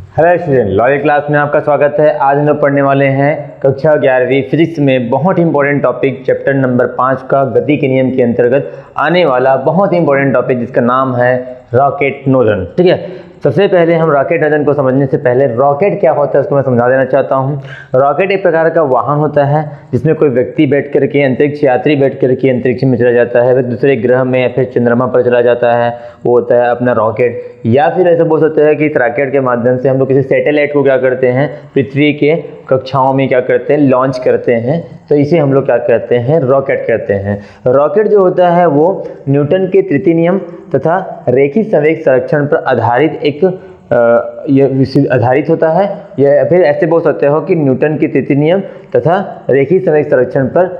Hello student, logic class में आपका स्वागत है। आज हम लोग पढ़ने वाले हैं कक्षा 11वीं फिजिक्स में बहुत इंपॉर्टेंट टॉपिक चैप्टर नंबर 5 का गति के नियम के अंतर्गत आने वाला बहुत इंपॉर्टेंट टॉपिक जिसका नाम है रॉकेट नोजन। ठीक है, सबसे पहले हम रॉकेट नोजन को समझने से पहले रॉकेट क्या होता है उसको मैं समझा देना चाहता हूँ। रॉकेट एक प्रकार का वाहन होता है जिसमें कोई व्यक्ति बैठ करके अंतरिक्ष यात्री बैठ करके अंतरिक्ष में चला जाता है, फिर दूसरे ग्रह में या फिर चंद्रमा पर चला जाता है, वो होता है अपना रॉकेट। या फिर ऐसा बोल सकते हैं कि इस रॉकेट के माध्यम से हम लोग किसी सैटेलाइट को क्या करते हैं, पृथ्वी के कक्षाओं में क्या करते हैं, लॉन्च करते हैं, तो इसे हम लोग क्या कहते हैं, रॉकेट कहते हैं। रॉकेट जो होता है वो न्यूटन के तृतीय नियम तथा रेखीय संवेग संरक्षण पर आधारित एक आधारित होता है, या फिर ऐसे बोल सकते हो कि न्यूटन के तृतीय नियम तथा रेखीय संवेग संरक्षण पर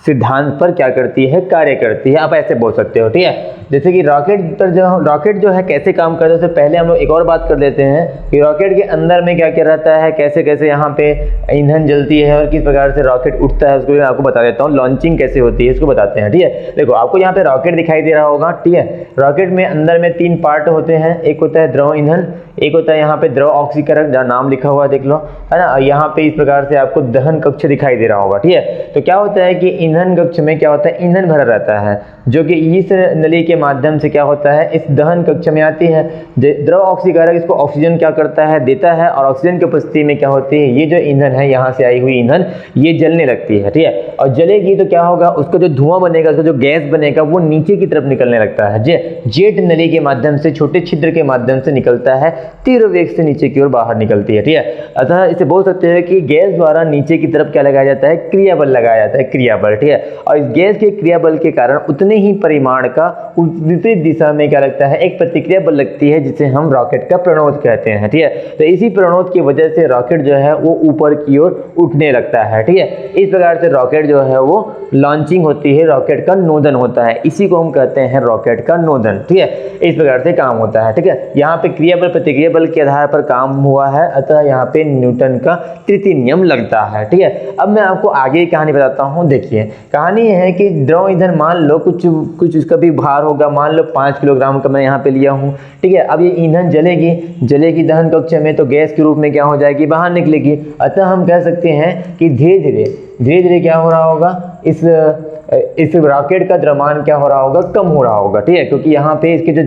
सिद्धांत पर क्या करती है, कार्य करती है। आप ऐसे बोल सकते हो। ठीक है, जैसे कि रॉकेट जो है कैसे काम करता है, उससे पहले हम लोग एक और बात कर लेते हैं कि रॉकेट के अंदर में क्या क्या रहता है, कैसे कैसे यहाँ पे ईंधन जलती है और किस प्रकार से रॉकेट उठता है, उसको मैं आपको बता देता हूँ। लॉन्चिंग कैसे होती है इसको बताते हैं। ठीक है, देखो आपको यहाँ पे रॉकेट दिखाई दे रहा होगा। ठीक है, रॉकेट में अंदर में 3 पार्ट होते हैं। एक होता है द्रव ईंधन, एक होता है यहाँ पे द्रव ऑक्सीकरण, जहाँ नाम लिखा हुआ देख लो, है ना। यहाँ पे इस प्रकार से आपको दहन कक्ष दिखाई दे रहा होगा। ठीक है, तो क्या होता है कि ईंधन कक्ष में क्या होता है, ईंधन भरा रहता है जो कि इस नली के माध्यम से क्या होता है, इस दहन कक्ष में आती है। द्रव ऑक्सीकारक इसको ऑक्सीजन क्या करता है, देता है, और ऑक्सीजन की उपस्थिति में क्या होती है, ये जो ईंधन है यहाँ से आई हुई ईंधन ये जलने लगती है। ठीक है, और जलेगी तो क्या होगा, उसका जो धुआं बनेगा, उसका जो गैस बनेगा वो नीचे की तरफ निकलने लगता है। जेट नली के माध्यम से, छोटे छिद्र के माध्यम से निकलता है, तीव्र वेग से नीचे की ओर बाहर निकलती है। ठीक है, अतः इसे बोल सकते हैं कि गैस द्वारा नीचे की तरफ क्या लगाया जाता है, क्रियाबल लगाया जाता है, क्रियाबल। ठीक है, और इस गैस के क्रियाबल के कारण उतने ही परिमाण का विपरीत दिशा में क्या लगता है, एक प्रतिक्रिया बल लगती है जिसे हम रॉकेट का प्रणोद कहते हैं। ठीक है, तो इसी प्रणोद की वजह से रॉकेट जो है वो ऊपर की ओर उठने लगता है। ठीक है, इस प्रकार से रॉकेट जो है वो लॉन्चिंग होती है, रॉकेट का नोदन होता है, इसी को हम कहते हैं रॉकेट का नोदन। ठीक है, इस प्रकार से काम होता है। ठीक है, यहाँ पे क्रियाबल प्रतिक्रिया बल के आधार पर काम हुआ है, अतः यहाँ पे न्यूटन का तृतीय नियम लगता है। ठीक है, अब मैं आपको आगे की कहानी बताता हूँ। देखिए, कहानी यह है कि द्रव ईंधन मान लो कुछ इसका भी भार होगा, मान लो 5 किलोग्राम का मैं यहाँ पे लिया हूँ। ठीक है, अब ये ईंधन जलेगी दहन कक्ष में, तो गैस के रूप में क्या हो जाएगी, बाहर निकलेगी। अतः हम कह सकते हैं कि धीरे धीरे क्या हो रहा होगा, इस रॉकेट का द्रव्यमान क्या हो रहा होगा, कम हो रहा होगा। ठीक है, क्योंकि यहाँ पे इसके जो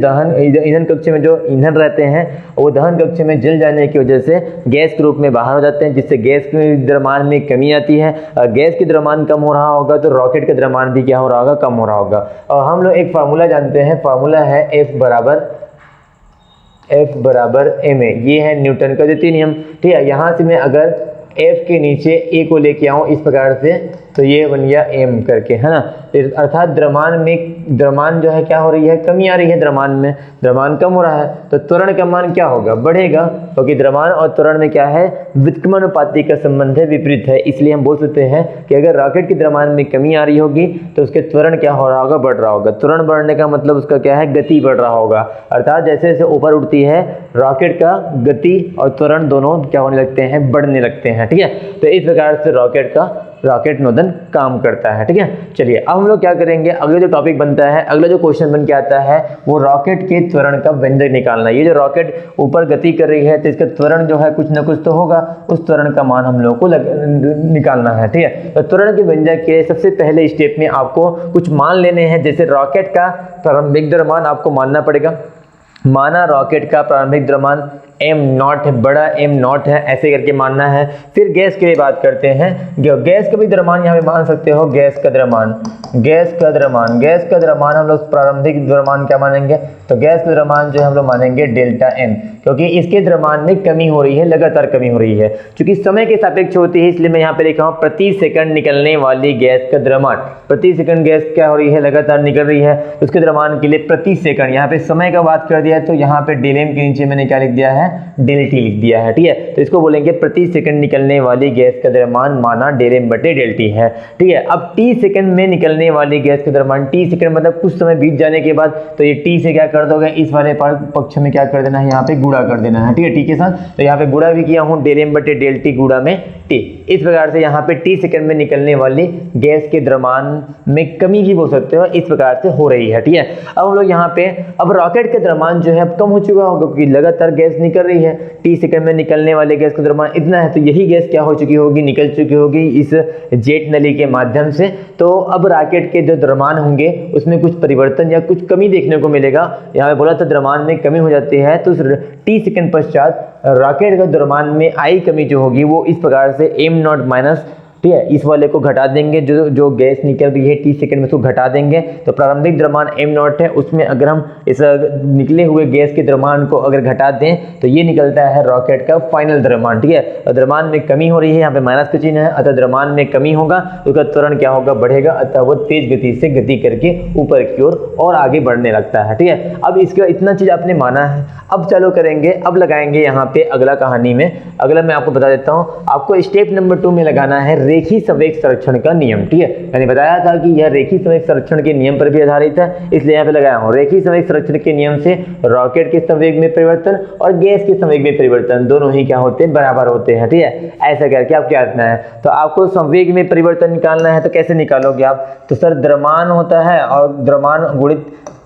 ईंधन कक्ष में जो ईंधन रहते हैं वो दहन कक्ष में जल जाने की वजह से गैस के रूप में बाहर हो जाते हैं, जिससे गैस के द्रव्यमान में कमी आती है। गैस के द्रव्यमान कम हो रहा होगा तो रॉकेट का द्रव्यमान भी क्या हो रहा होगा, कम हो रहा होगा। और हम लोग एक फार्मूला जानते हैं, फार्मूला है F बराबर ma, ये है न्यूटन का द्वितीय नियम। ठीक है, यहाँ से मैं अगर F के नीचे a को लेके आऊँ इस प्रकार से, तो ये बन गया m करके, है ना। अर्थात द्रव्यमान जो है क्या हो रही है, कमी आ रही है, द्रव्यमान कम हो रहा है, तो त्वरण का मान क्या होगा, बढ़ेगा, क्योंकि द्रव्यमान और त्वरण में क्या है, व्युत्क्रमानुपाती का संबंध है, विपरीत है। इसलिए हम बोल सकते हैं कि अगर रॉकेट के द्रव्यमान में कमी आ रही होगी तो उसके त्वरण क्या हो रहा होगा, बढ़ रहा होगा। त्वरण बढ़ने का मतलब उसका क्या है, गति बढ़ रहा होगा। अर्थात जैसे जैसे ऊपर उठती है रॉकेट का गति और त्वरण दोनों क्या होने लगते हैं, बढ़ने लगते हैं। ठीक है, तो इस प्रकार से रॉकेट नोदन काम करता है। ठीक है, चलिए अब हम लोग क्या करेंगे, अगला जो टॉपिक बनता है, अगला जो क्वेश्चन बन के आता है वो रॉकेट के त्वरण का व्यंजक निकालना। ये जो रॉकेट ऊपर गति कर रही है तो इसका त्वरण जो है कुछ ना कुछ तो होगा, उस त्वरण का मान हम लोग को निकालना है। ठीक है, तो त्वरण के व्यंजक के सबसे पहले स्टेप में आपको कुछ मान लेने हैं। जैसे रॉकेट का प्रारंभिक द्रव्यमान आपको मानना पड़ेगा। माना रॉकेट का प्रारंभिक द्रव्यमान m0 है, बड़ा m0 है, ऐसे करके मानना है। फिर गैस के लिए बात करते हैं। गैस का भी द्रव्यमान यहाँ पे मान सकते हो, गैस का द्रव्यमान हम लोग प्रारंभिक द्रव्यमान क्या मानेंगे, तो गैस का द्रव्यमान जो है हम लोग मानेंगे डेल्टा m, क्योंकि इसके द्रव्यमान में कमी हो रही है, लगातार कमी हो रही है। क्योंकि समय के सापेक्ष होती है, इसलिए मैं यहाँ पे लिखा हूँ प्रति सेकंड निकलने वाली गैस का द्रव्यमान। प्रति सेकंड गैस क्या हो रही है, लगातार निकल रही है, उसके द्रव्यमान के लिए प्रति सेकंड, यहाँ पे समय का बात कर दिया है तो यहाँ पे डेल m के नीचे मैंने क्या लिख दिया है, डेल टी लिख दिया है। ठीक है, तो इसको बोलेंगे प्रति सेकंड निकलने वाली गैस का द्रव्यमान माना डेल m बटे डेल टी है। ठीक है, अब टी सेकंड में निकलने वाली गैस का द्रव्यमान, टी सेकंड मतलब कुछ समय बीत जाने के बाद, तो ये टी से क्या कर दोगे, इस वाले पक्ष में क्या कर देना है, यहाँ पे गुणा कर देना है। ठीक है, टी के साथ, तो यहाँ पे गुणा भी किया हूँ, डेल m बटे डेल टी गुणा में टी। इस प्रकार से यहाँ पे टी सेकंड में निकलने वाली गैस के द्रव्यमान में कमी भी बोल सकते हो, इस प्रकार से हो रही है। ठीक है, अब हम लोग यहाँ पे अब रॉकेट के द्रव्यमान जो है कम हो चुका होगा क्योंकि लगातार गैस निकल निकल रही है, टी सेकंड में निकलने वाले गैस का द्रव्यमान इतना है, तो यही गैस क्या हो चुकी होगी, निकल चुकी होगी इस जेट नली के माध्यम से। तो अब रॉकेट के जो द्रव्यमान होंगे उसमें कुछ परिवर्तन या कुछ कमी देखने को मिलेगा। यहाँ पे बोला था द्रव्यमान में कमी हो जाती है, तो टी सेकंड पश्चात रॉकेट का द्रव्यमान में आई कमी जो होगी वो इस प्रकार से m नॉट माइनस, ठीक है, इस वाले को घटा देंगे, जो गैस निकल रही है टी सेकंड में उसको घटा देंगे। तो प्रारंभिक द्रव्यमान m नॉट है, उसमें अगर हम इस निकले हुए गैस के द्रव्यमान को अगर घटा दें तो ये निकलता है रॉकेट का फाइनल द्रव्यमान, ठीक है। और द्रव्यमान में कमी हो रही है, यहाँ पे माइनस का चिन्ह है, अतः द्रव्यमान में कमी होगा, उसका त्वरण क्या होगा, बढ़ेगा, अतः वो तेज गति से गति करके ऊपर की ओर और आगे बढ़ने लगता है, ठीक है। अब इसका इतना चीज आपने माना है, अब चालू करेंगे, अब लगाएंगे यहाँ पे अगला कहानी में। अगला मैं आपको बता देता हूँ, आपको स्टेप नंबर 2 में लगाना है रेखीय संवेग संरक्षण का नियम, ठीक है। मैंने बताया था कि यह रेखीय संवेग संरक्षण के नियम पर भी आधारित है, इसलिए यहाँ पे लगाया हूँ। रेखीय संवेग संरक्षण के नियम से रॉकेट के संवेग में परिवर्तन और गैस के संवेग में परिवर्तन दोनों ही क्या होते हैं, बराबर होते हैं, ठीक है। ऐसा करके आप क्या करना है, तो आपको संवेग में परिवर्तन निकालना है, तो कैसे निकालोगे आप, तो सर द्रव्यमान होता है और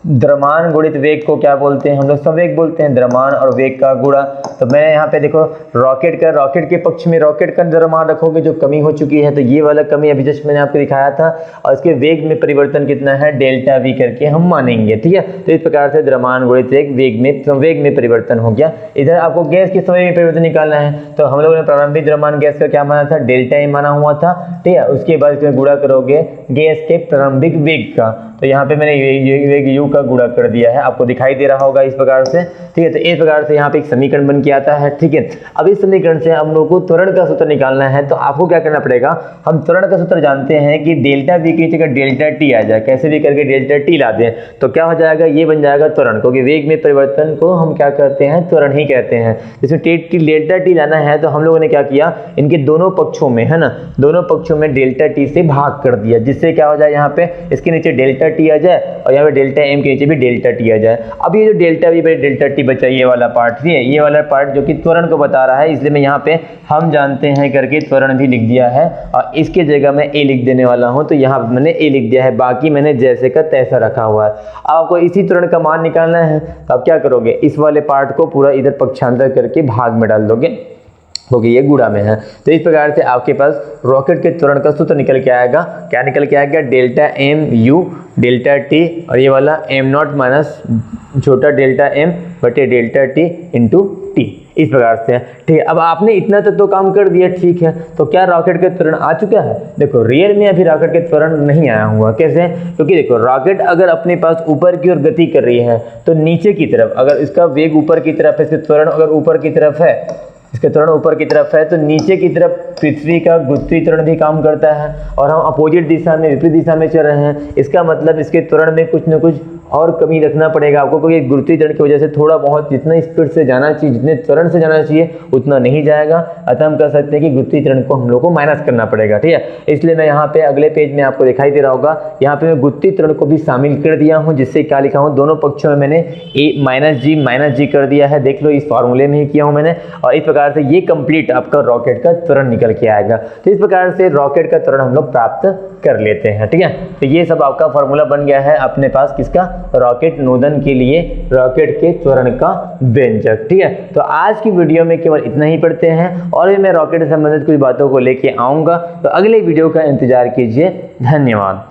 द्रव्यमान गुणित वेग को क्या बोलते हैं हम लोग, संवेग बोलते हैं, द्रव्यमान और वेग का गुणा। तो मैं यहाँ पे देखो रॉकेट के पक्ष में रॉकेट का द्रव्यमान रखोगे जो कमी हो चुकी है, तो ये वाला कमी अभी जस्ट मैंने आपको दिखाया था, और इसके वेग में परिवर्तन कितना है, डेल्टा वी करके हम मानेंगे, ठीक है। तो इस प्रकार से द्रव्यमान गुणित वेग, संवेग में परिवर्तन हो गया। इधर आपको गैस के संवेग में परिवर्तन निकालना है, तो हम लोगों ने प्रारंभिक द्रव्यमान गैस का क्या माना था, डेल्टा ए माना हुआ था, ठीक है। उसके बाद इसमें गुणा करोगे गैस के प्रारंभिक वेग का, तो यहाँ पे मैंने वेग यू का गुणा कर दिया है, आपको दिखाई दे रहा होगा इस प्रकार से, ठीक है। तो इस प्रकार से यहाँ पे एक समीकरण बन के आता है, ठीक है। अब इस समीकरण से हम लोग को त्वरण का सूत्र निकालना है, तो आपको क्या करना पड़ेगा, हम त्वरण का सूत्र जानते हैं कि डेल्टा वी की जगह डेल्टा टी आ जाए, कैसे भी करके डेल्टा टी ला दें, तो क्या हो जाएगा, ये बन जाएगा त्वरण, क्योंकि वेग में परिवर्तन को हम क्या कहते हैं, त्वरण ही कहते हैं। जिसमें डेल्टा टी लाना है, तो हम लोगों ने क्या किया, इनके दोनों पक्षों में, है ना, दोनों पक्षों में डेल्टा टी से भाग कर दिया, जिससे क्या हो जाए, यहाँ पे इसके नीचे डेल्टा टी आ जाए और यहाँ पे डेल्टा एम के नीचे भी डेल्टा टी आ जाए। अब ये जो delta we by delta T बचा, ये वाला पार्ट, ठीक है, ये वाला पार्ट जो कि त्वरण को बता रहा है, इसलिए मैं यहाँ पे हम जानते हैं करके त्वरण भी लिख दिया है, और इसके जगह मैं ए लिख देने वाला हूँ, तो यहाँ मैंने ए लिख दिया है, बाकी मैंने जैसे का तैसा रखा हुआ है। अब आपको इसी त्वरण का मान निकालना है, तो आप क्या करोगे, इस वाले पार्ट को पूरा इधर पक्षांतर करके भाग में डाल दोगे, क्योंकि ये गुणा में है। तो इस प्रकार से आपके पास रॉकेट के त्वरण का सूत्र निकल के आएगा, क्या निकल के आएगा, delta M U delta T, और ये वाला एम नॉट माइनस छोटा डेल्टा एम बटे डेल्टा टी इंटू टी, इस प्रकार से, ठीक है। अब आपने इतना तक तो काम कर दिया, ठीक है। तो क्या रॉकेट का त्वरण आ चुका है, देखो रियल में अभी रॉकेट के त्वरण नहीं आया हुआ, कैसे, क्योंकि देखो रॉकेट अगर अपने पास ऊपर की ओर गति कर रही है, तो नीचे की तरफ अगर इसका वेग ऊपर की तरफ है, इसका त्वरण अगर ऊपर की तरफ है, इसका त्वरण ऊपर की तरफ है, तो नीचे की तरफ पृथ्वी का गुरुत्वीय त्वरण भी काम करता है, और हम अपोजिट दिशा में, विपरीत दिशा में चल रहे हैं, इसका मतलब इसके त्वरण में कुछ न कुछ और कमी रखना पड़ेगा आपको, क्योंकि गुरुत्वीय त्वरण की वजह से थोड़ा बहुत जितना स्पीड से जाना चाहिए, जितने त्वरण से जाना चाहिए उतना नहीं जाएगा, अतः हम कह सकते हैं कि गुरुत्वीय त्वरण को हम लोग को माइनस करना पड़ेगा, ठीक है। इसलिए मैं यहाँ पे अगले पेज में आपको दिखाई दे रहा होगा, यहाँ पे मैं गुरुत्वीय त्वरण को भी शामिल कर दिया हूँ, जिससे क्या लिखा हूँ, दोनों पक्षों में मैंने ए माइनस जी कर दिया है, देख लो इस फॉर्मूले में ही किया हूँ मैंने, और इस प्रकार से ये कंप्लीट आपका रॉकेट का त्वरण निकल के आएगा। तो इस प्रकार से रॉकेट का त्वरण हम लोग प्राप्त कर लेते हैं, ठीक है। तो ये सब आपका फॉर्मूला बन गया है अपने पास, किसका, रॉकेट नोदन के लिए, रॉकेट के त्वरण का व्यंजक, ठीक है। तो आज की वीडियो में केवल इतना ही पढ़ते हैं, और भी मैं रॉकेट से संबंधित कुछ बातों को लेके आऊंगा, तो अगले वीडियो का इंतजार कीजिए। धन्यवाद।